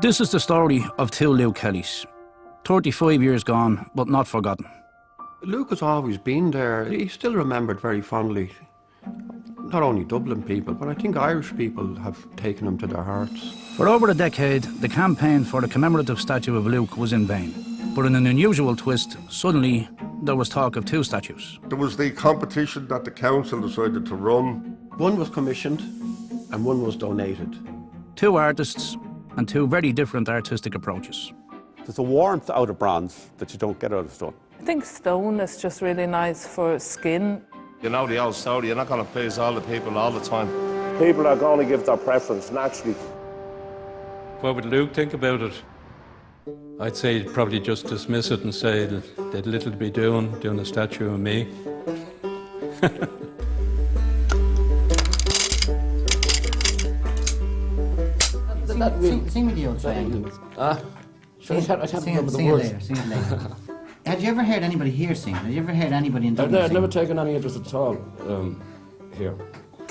This is the story of two Luke Kellys. 35 years gone, but not forgotten. Luke has always been there. He's still remembered very fondly. Not only Dublin people, but I think Irish people have taken him to their hearts. For over a decade, the campaign for the commemorative statue of Luke was in vain. But in an unusual twist, suddenly there was talk of two statues. There was the competition that the council decided to run. One was commissioned and one was donated. Two artists and two very different artistic approaches. There's a warmth out of bronze that you don't get out of stone. I think stone is just really nice for skin. You know the old story, you're not going to please all the people all the time. People are going to give their preference naturally. What would Luke think about it? I'd say he'd probably just dismiss it and say they'd little to be doing a statue of me. Sing me the old song. Sure, I can't remember the words. Sing it later. Had you ever heard anybody here sing? Had you ever heard anybody in Dublin I've sing? never taken any interest at all here.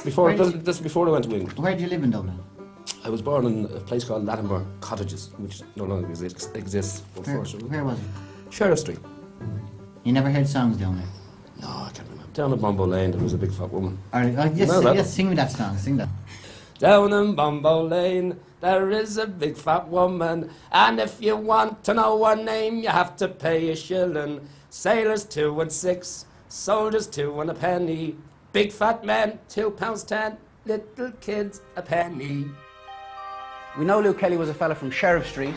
This before I went to England. Where do you live in Dublin? I was born in a place called Lattimore Cottages, which no longer exists, unfortunately. Where was it? Sheriff Street. You never heard songs down there? No, I can't remember. Down at Bombo Lane, there was a big fat woman. All right, just sing me that song. Sing that. Down in Bombo Lane, there is a big fat woman, and if you want to know her name, you have to pay a shilling. Sailors 2 and 6, soldiers 2 and a penny, big fat men £2.10, little kids a penny. We know Luke Kelly was a fella from Sheriff Street,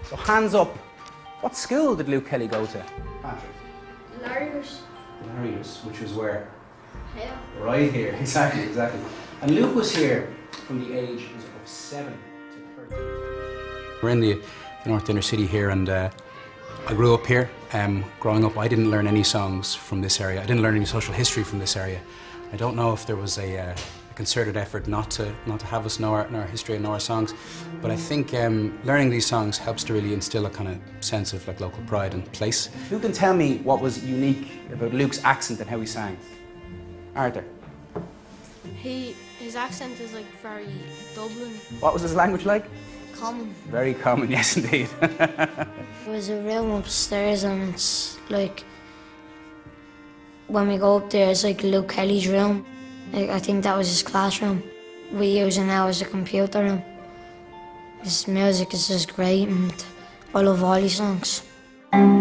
so hands up. What school did Luke Kelly go to? Patrick? Larry's, which was where? Here. Right here, exactly. And Luke was here from the age of 7 to 13. We're in the North Inner City here, and I grew up here. Growing up, I didn't learn any songs from this area. I didn't learn any social history from this area. I don't know if there was a concerted effort not to have us know our history and know our songs, but I think learning these songs helps to really instill a kind of sense of like local pride and place. Who can tell me what was unique about Luke's accent and how he sang? Arthur? His accent is like very Dublin. What was his language like? Common. Very common, yes indeed. There was a room upstairs and it's like, when we go up there, it's like Luke Kelly's room. I think that was his classroom. We use it now as a computer room. His music is just great and I love all his songs. Well,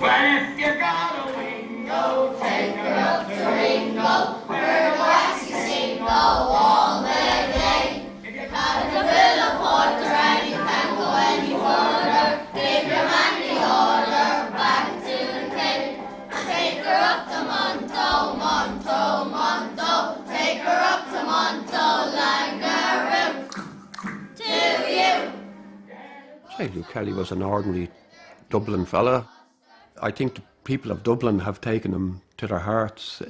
if you got a window, take her up to Ringo. Her waxy single all the day. If you got a villa porter and you can't go any further, give your man the order back to the Cape. Take her up to Monto, Monto, Monto. Take her up to Monto, Langaroo. To you. I'd say Luke Kelly was an ordinary Dublin fella. I think the people of Dublin have taken him to their hearts.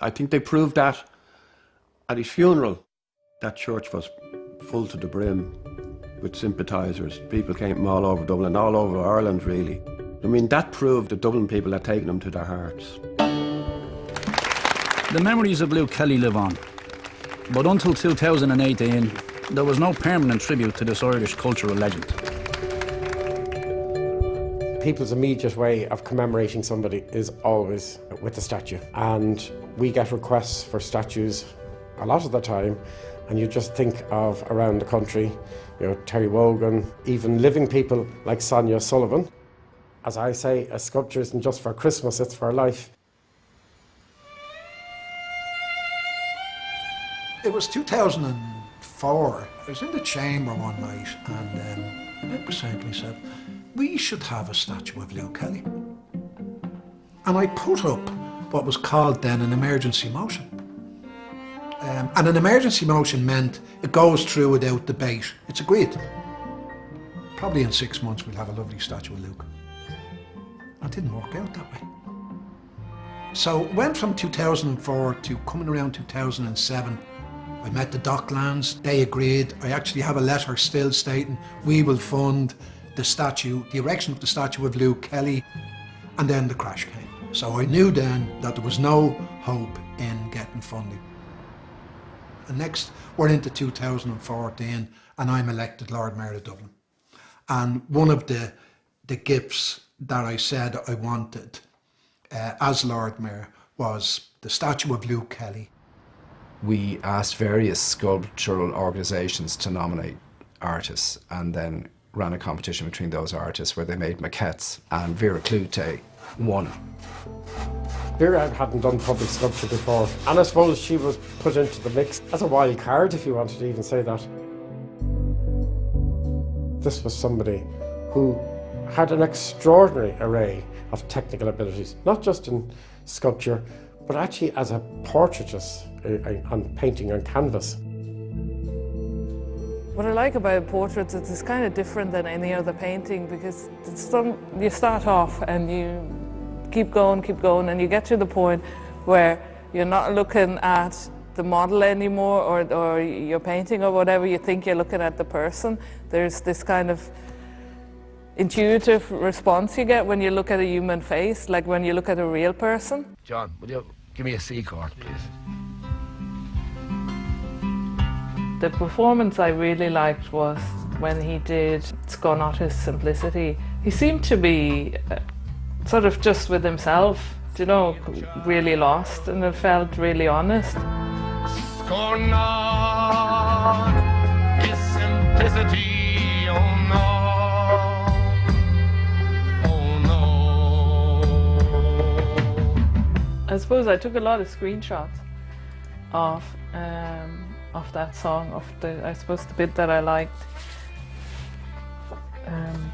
I think they proved that at his funeral. That church was full to the brim with sympathisers. People came from all over Dublin, all over Ireland really. I mean, that proved that Dublin people had taken him to their hearts. The memories of Luke Kelly live on. But until 2018, there was no permanent tribute to this Irish cultural legend. People's immediate way of commemorating somebody is always with a statue. And we get requests for statues a lot of the time, and you just think of around the country, you know, Terry Wogan, even living people like Sonia Sullivan. As I say, a sculpture isn't just for Christmas, it's for life. It was 2004. I was in the chamber one night and I was saying to myself, we should have a statue of Luke Kelly. And I put up what was called then an emergency motion. And an emergency motion meant it goes through without debate. It's agreed. Probably in 6 months we'll have a lovely statue of Luke. It didn't work out that way. So it went from 2004 to coming around 2007. I met the Docklands, they agreed. I actually have a letter still stating we will fund the statue, the erection of the statue of Luke Kelly, and then the crash came. So I knew then that there was no hope in getting funding. And next, we're into 2014, and I'm elected Lord Mayor of Dublin. And one of the gifts that I said I wanted as Lord Mayor was the statue of Luke Kelly. We asked various sculptural organisations to nominate artists, and then ran a competition between those artists where they made maquettes, and Vera Clute won. Vera hadn't done public sculpture before, and I suppose she was put into the mix as a wild card, if you wanted to even say that. This was somebody who had an extraordinary array of technical abilities, not just in sculpture, but actually as a portraitist on painting on canvas. What I like about portraits is it's kind of different than any other painting, because you start off and you keep going, and you get to the point where you're not looking at the model anymore, or your painting or whatever. You think you're looking at the person. There's this kind of intuitive response you get when you look at a human face, like when you look at a real person. John, will you give me a C chord, please? The performance I really liked was when he did Scornottis Simplicity. He seemed to be sort of just with himself, you know, really lost, and it felt really honest. Scornottis Simplicity, oh no, oh no. I suppose I took a lot of screenshots of that song, I suppose the bit that I liked.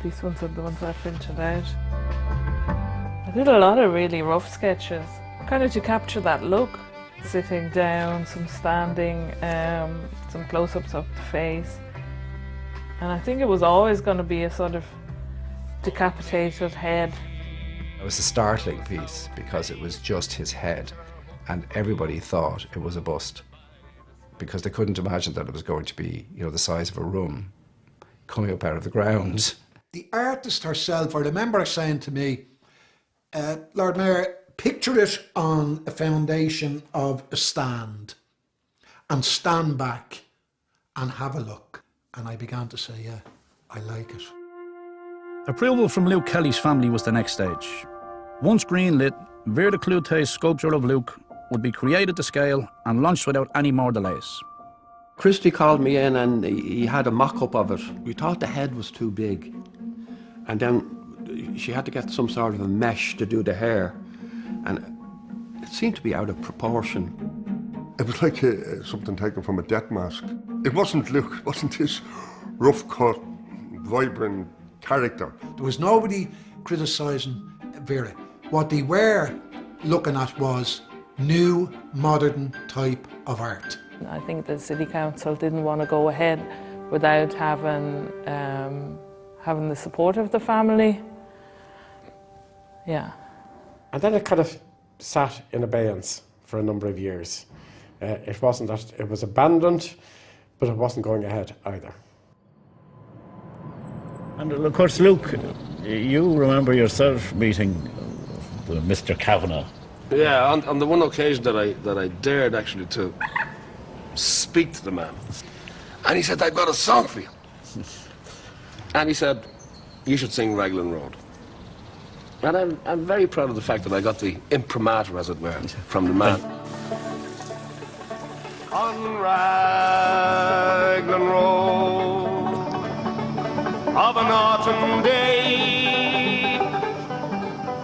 These ones are the ones I printed out. I did a lot of really rough sketches, kind of to capture that look. Sitting down, some standing, some close-ups of the face. And I think it was always going to be a sort of decapitated head. It was a startling piece because it was just his head, and everybody thought it was a bust, because they couldn't imagine that it was going to be, you know, the size of a room coming up out of the ground. The artist herself, I remember her saying to me, Lord Mayor, picture it on a foundation of a stand, and stand back and have a look. And I began to say, yeah, I like it. Approval from Luke Kelly's family was the next stage. Once greenlit, Vera Clute's sculpture of Luke would be created to scale and launched without any more delays. Christy called me in and he had a mock-up of it. We thought the head was too big. And then she had to get some sort of a mesh to do the hair. And it seemed to be out of proportion. It was like something taken from a death mask. It wasn't Luke, it wasn't this rough-cut, vibrant character. There was nobody criticising Vera. What they were looking at was new, modern type of art. I think the City Council didn't want to go ahead without having the support of the family. Yeah. And then it kind of sat in abeyance for a number of years. It wasn't that it was abandoned, but it wasn't going ahead either. And of course, Luke, you remember yourself meeting Mr. Kavanagh. Yeah, on the one occasion that I dared actually to speak to the man. And he said, I've got a song for you. And he said, you should sing Raglan Road. And I'm very proud of the fact that I got the imprimatur, as it were, from the man. On Raglan Road of an autumn day,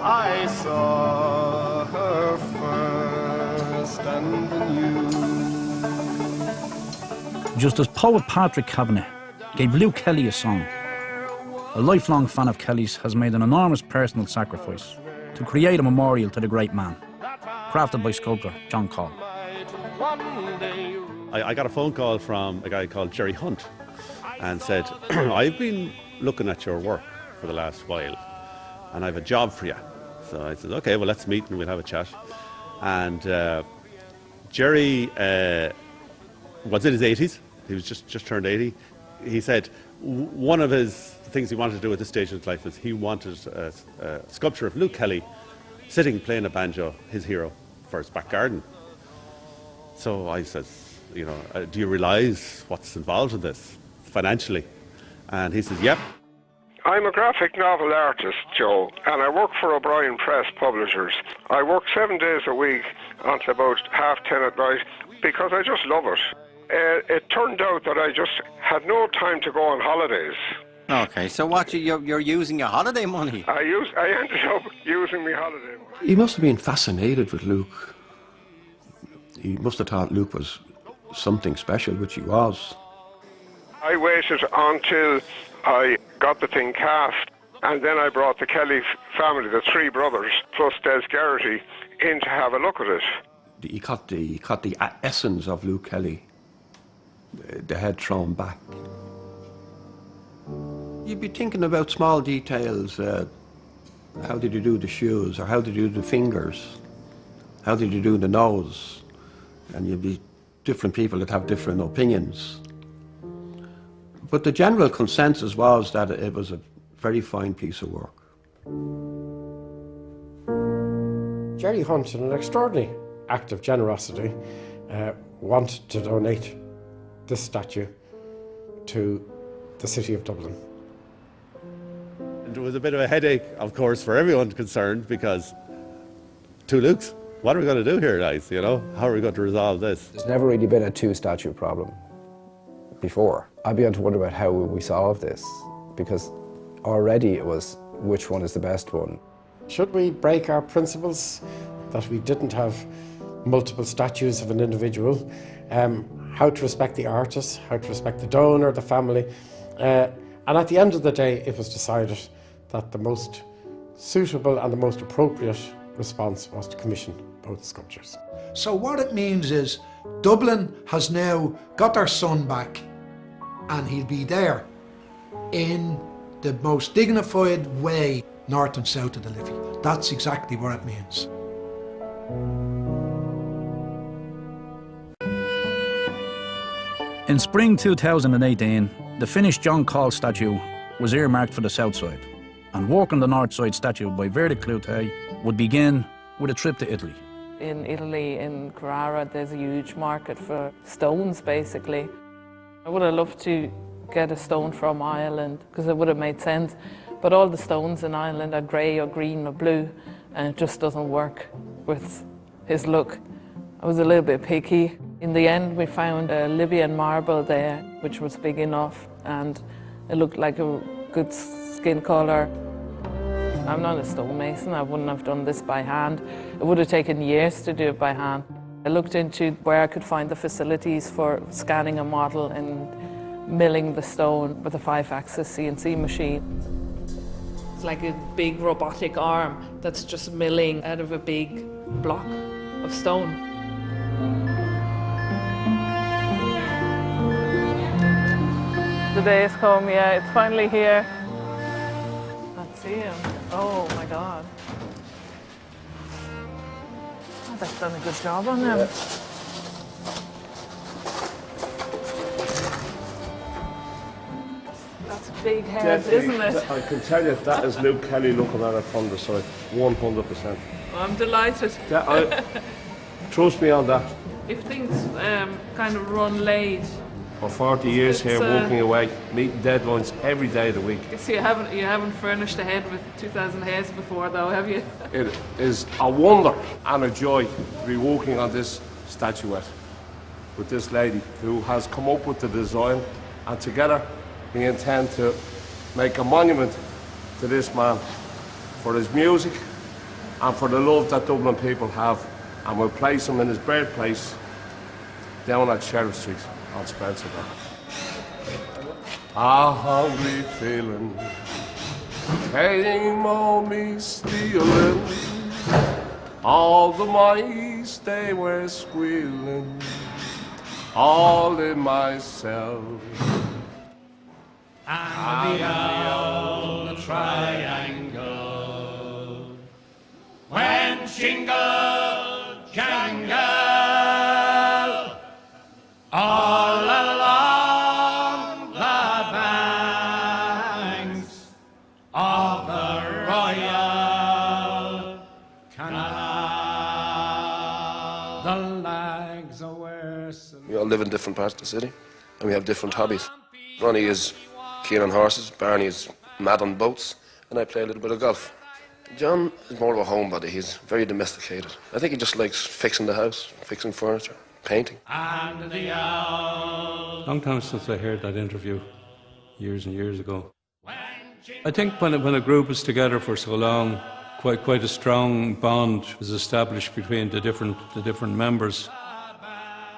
I saw her first and anew. Just as poet Patrick Kavanagh gave Luke Kelly a song, a lifelong fan of Kelly's has made an enormous personal sacrifice to create a memorial to the great man, crafted by sculptor John Call. I got a phone call from a guy called Jerry Hunt and said, I've been looking at your work for the last while and I have a job for you. So I said, okay, well, let's meet and we'll have a chat. And Jerry was in his 80s. He was just turned 80. He said one of his things he wanted to do at this stage of his life was he wanted a sculpture of Luke Kelly sitting playing a banjo, his hero, for his back garden. So I said, you know, do you realise what's involved in this financially? And he says, yep. I'm a graphic novel artist, Joe, and I work for O'Brien Press Publishers. I work 7 days a week until about 10:30 at night because I just love it. It turned out that I just had no time to go on holidays. Okay, so what, you're using your holiday money? I ended up using my holiday money. He must have been fascinated with Luke. He must have thought Luke was something special, which he was. I waited until I got the thing cast, and then I brought the Kelly family, the 3 brothers, plus Des Garrity, in to have a look at it. He caught the essence of Luke Kelly, the head thrown back. You'd be thinking about small details. How did you do the shoes, or how did you do the fingers? How did you do the nose? And you'd be different people that have different opinions. But the general consensus was that it was a very fine piece of work. Jerry Hunt, in an extraordinary act of generosity, wanted to donate this statue to the city of Dublin. It was a bit of a headache, of course, for everyone concerned, because 2 Lukes, what are we going to do here, guys? You know, how are we going to resolve this? There's never really been a 2-statue problem before. I began to wonder about how we solve this, because already it was which one is the best one. Should we break our principles that we didn't have multiple statues of an individual? How to respect the artist, how to respect the donor, the family. And at the end of the day, it was decided that the most suitable and the most appropriate response was to commission both sculptures. So what it means is Dublin has now got their son back, and he'll be there in the most dignified way north and south of the Liffey. That's exactly what it means. In spring 2018, the finished John Call statue was earmarked for the south side, and work on the north side statue by Verdi Clouthier would begin with a trip to Italy. In Italy, in Carrara, there's a huge market for stones, basically. I would have loved to get a stone from Ireland, because it would have made sense, but all the stones in Ireland are grey or green or blue, and it just doesn't work with his look. I was a little bit picky. In the end, we found a Libyan marble there, which was big enough, and it looked like a good skin colour. I'm not a stonemason, I wouldn't have done this by hand. It would have taken years to do it by hand. I looked into where I could find the facilities for scanning a model and milling the stone with a 5-axis CNC machine. It's like a big robotic arm that's just milling out of a big block of stone. The day has come, yeah, it's finally here. Let's see him. Oh my God. Oh, they've done a good job on him. Yeah. That's a big head, isn't it? I can tell you that is Luke Kelly looking at it from the side, 100%. I'm delighted. Trust me on that. If things kind of run late. For 40 years here, working away, meeting deadlines every day of the week. So you haven't furnished a head with 2,000 heads before, though, have you? It is a wonder and a joy to be working on this statuette with this lady who has come up with the design, and together we intend to make a monument to this man for his music and for the love that Dublin people have, and we'll place him in his birthplace down at Sheriff Street on Spencer Road. A hungry feeling came on me stealing, all the mice they were squealing, all in myself. And the old triangle went jingle, jangle, all along the banks of the Royal Canal. The lags are worse. You know, live in different parts of the city, and we have different hobbies. Ronnie is keen on horses, Barney is mad on boats, and I play a little bit of golf. John is more of a homebody. He's very domesticated. I think he just likes fixing the house, fixing furniture, painting. Long time since I heard that interview, years and years ago. I think when a group is together for so long, quite a strong bond was established between the different members.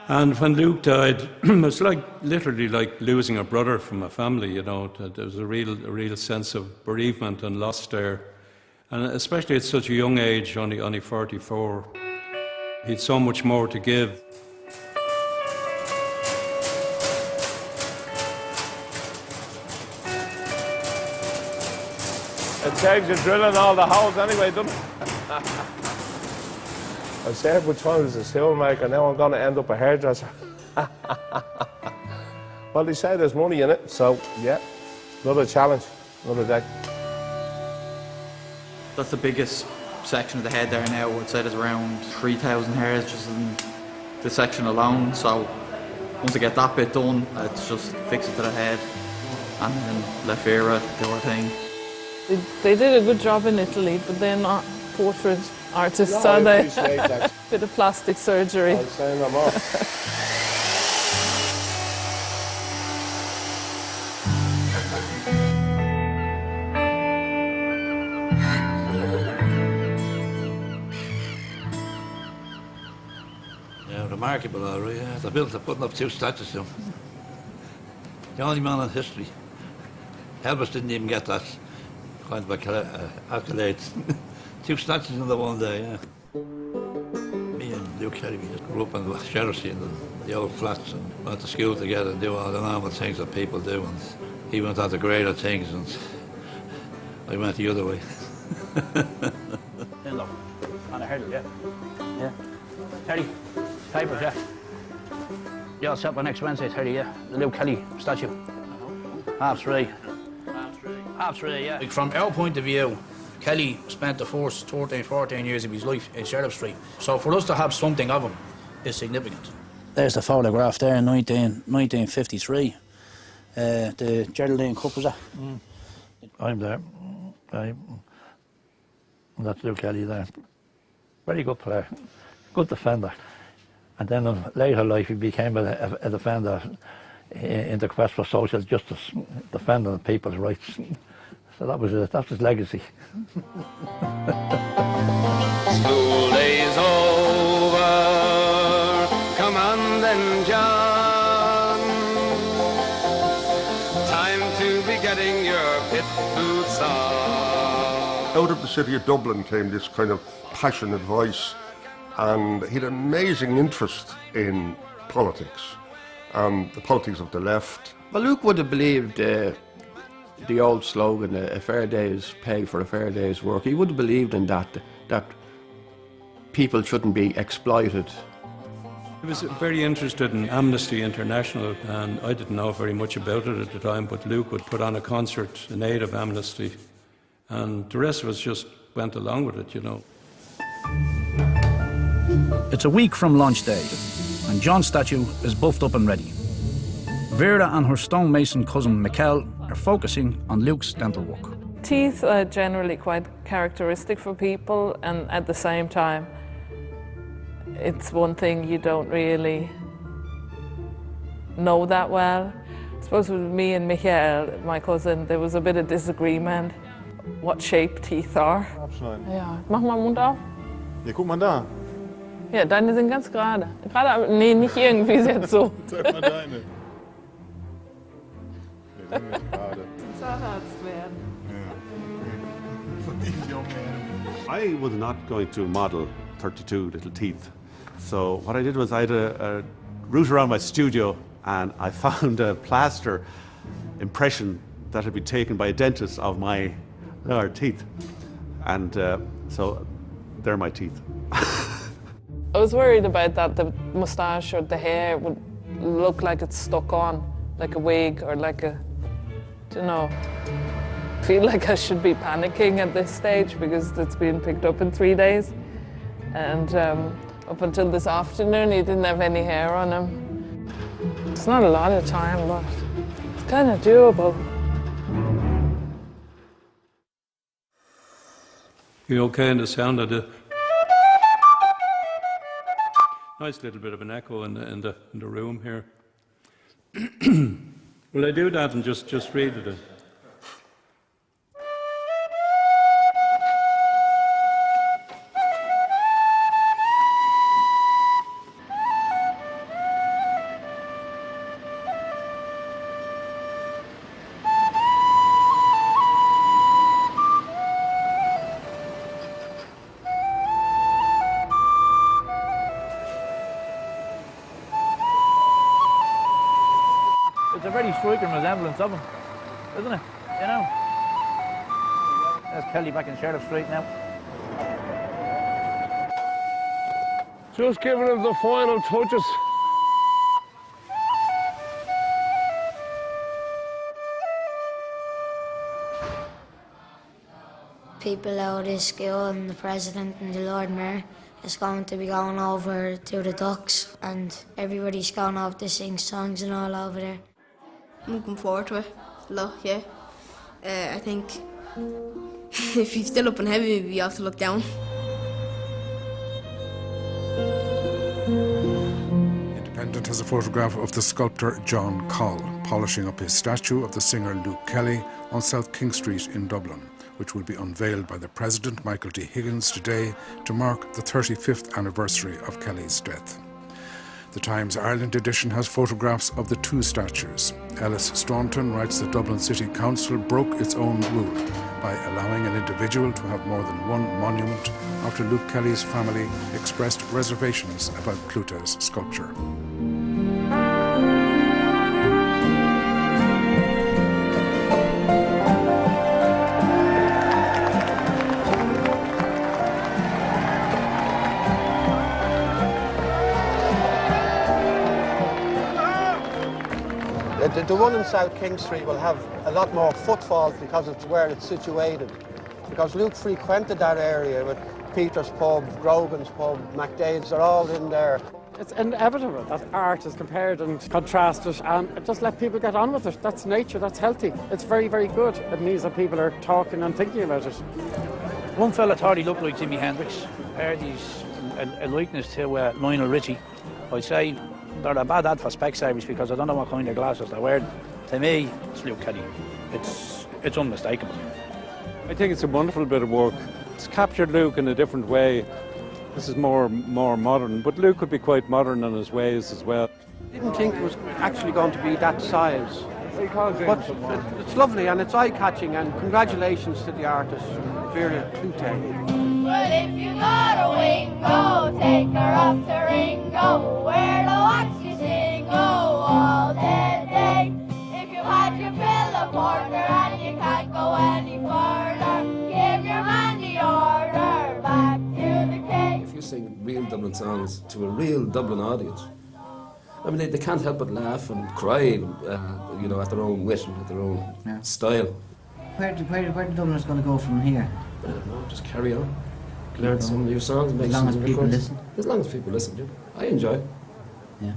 And when Luke died, it was literally like losing a brother from a family, you know. There was a real sense of bereavement and loss there. And especially at such a young age, only 44, he'd so much more to give. It saves you drilling all the holes anyway, doesn't it? I said which one was a steelmaker, now I'm going to end up a hairdresser. Well, they say there's money in it, so yeah, another challenge, another day. That's the biggest section of the head there now. I'd say there's around 3,000 hairs just in this section alone. So once I get that bit done, it's just fix it to the head and then let Vera do her thing. They did a good job in Italy, but they're not portrait artists, No, are I they? appreciate that. Bit of plastic surgery. I'll say no more. Yeah, remarkable, all right. Yeah. They're putting up 2 statues to him. The only man in history. Elvis didn't even get that kind of accolades. 2 statues in the one day, yeah. Me and Luke Kelly, we just grew up in the Sheriff's in the old flats and went to school together and do all the normal things that people do. And he went on to greater things and I went the other way. Look, on a hurdle, yeah. Yeah. 30 papers, yeah. Yeah, I'll set by next Wednesday, 30, yeah. The Luke Kelly statue. Half three, yeah. Like from our point of view, Kelly spent the first 13, 14 years of his life in Sheriff Street. So for us to have something of him is significant. There's the photograph there in 1953. The Geraldine Cup, was that? I'm there. That's Luke Kelly there. Very good player, good defender. And then in later life he became a defender in the quest for social justice, defending people's rights. So that's his legacy. School days over, come on then, John. Time to be getting your pit boots on. Out of the city of Dublin came this kind of passionate voice, and he had an amazing interest in politics, the politics of the left. Well, Luke would have believed the old slogan, a fair day's pay for a fair day's work. He would have believed in that people shouldn't be exploited. He was very interested in Amnesty International, and I didn't know very much about it at the time, but Luke would put on a concert in aid of Amnesty, and the rest of us just went along with it, you know. It's a week from launch day, and John's statue is buffed up and ready. Vera and her stonemason cousin Mikkel are focusing on Luke's dental work. Teeth are generally quite characteristic for people, and at the same time, it's one thing you don't really know that well. I suppose with me and Michael, my cousin, there was a bit of disagreement what shape teeth are. Abschneiden. Ja, mach mal Mund auf. Ja, guck mal da. Ja, deine sind ganz gerade. Nee, nicht irgendwie jetzt so. Zeig mal deine. Die sind nicht gerade. Zahnarzt werden. I was not going to model 32 little teeth. So what I did was I had a route around my studio and I found a plaster impression that had been taken by a dentist of my lower teeth. And so they're my teeth. I was worried about that the moustache or the hair would look like it's stuck on, like a wig or like a, you know. I feel like I should be panicking at this stage because it's been picked up in 3 days. And up until this afternoon, he didn't have any hair on him. It's not a lot of time, but it's kind of doable. You okay in the sound of the... Nice little bit of an echo in the room here. Will I do that and just read it? It's a very striking resemblance of him, isn't it? You know? There's Kelly back in Sheriff Street now. Just giving him the final touches. People out of school and the President and the Lord Mayor is going to be going over to the docks, and everybody's going over to sing songs and all over there. I'm looking forward to it a lot, yeah. I think if he's still up in heaven, we have to look down. Independent has a photograph of the sculptor John Coll polishing up his statue of the singer Luke Kelly on South King Street in Dublin, which will be unveiled by the President, Michael D. Higgins, today to mark the 35th anniversary of Kelly's death. The Times Ireland edition has photographs of the two statues. Ellis Staunton writes the Dublin City Council broke its own rule by allowing an individual to have more than one monument after Luke Kelly's family expressed reservations about Clute's sculpture. The one in South King Street will have a lot more footfall because it's where it's situated. Because Luke frequented that area with Peter's Pub, Grogan's Pub, McDade's, they're all in there. It's inevitable that art is compared and contrasted, and just let people get on with it. That's nature, that's healthy. It's very, very good. It means that people are talking and thinking about it. One fella thought he looked like Jimi Hendrix. Heard he's a likeness to Lionel Richie. I'd say they're a bad ad for Specsavers because I don't know what kind of glasses they wear. To me, it's Luke Kelly. It's unmistakable. I think it's a wonderful bit of work. It's captured Luke in a different way. This is more modern, but Luke could be quite modern in his ways as well. I didn't think it was actually going to be that size. But it's lovely and it's eye-catching, and congratulations to the artist, Vera Clute. Well, if you got a wingo, take her up to Ringo, where to watch you sing, all day. If you've had your fill of porter and you can't go any further, give your man the order back to the king. If you sing real Dublin songs to a real Dublin audience, I mean, they can't help but laugh and cry, you know, at their own wit and at their own style. Where do Dubliners going to go from here? I don't know, just carry on. Learn some new songs, make some as long as people listen. As long as people listen, yeah. I enjoy it. Yeah.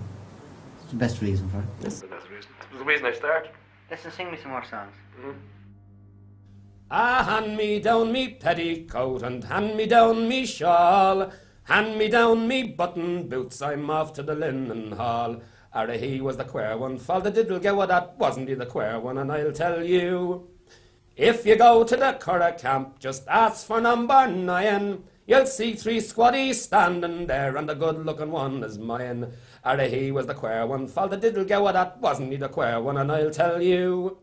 It's the best reason for it. That's the best reason. It was the reason I started. Listen, sing me some more songs. Hand me down me petticoat and hand me down me shawl. Hand me down me button boots, I'm off to the linen hall. Ara he was the queer one, fall the diddle go, that wasn't he the queer one, and I'll tell you. If you go to the Curragh camp, just ask for number 9. You'll see 3 squaddies standing there, and the good-looking one is mine. Ara he was the queer one, fall the diddle go, that wasn't he the queer one, and I'll tell you.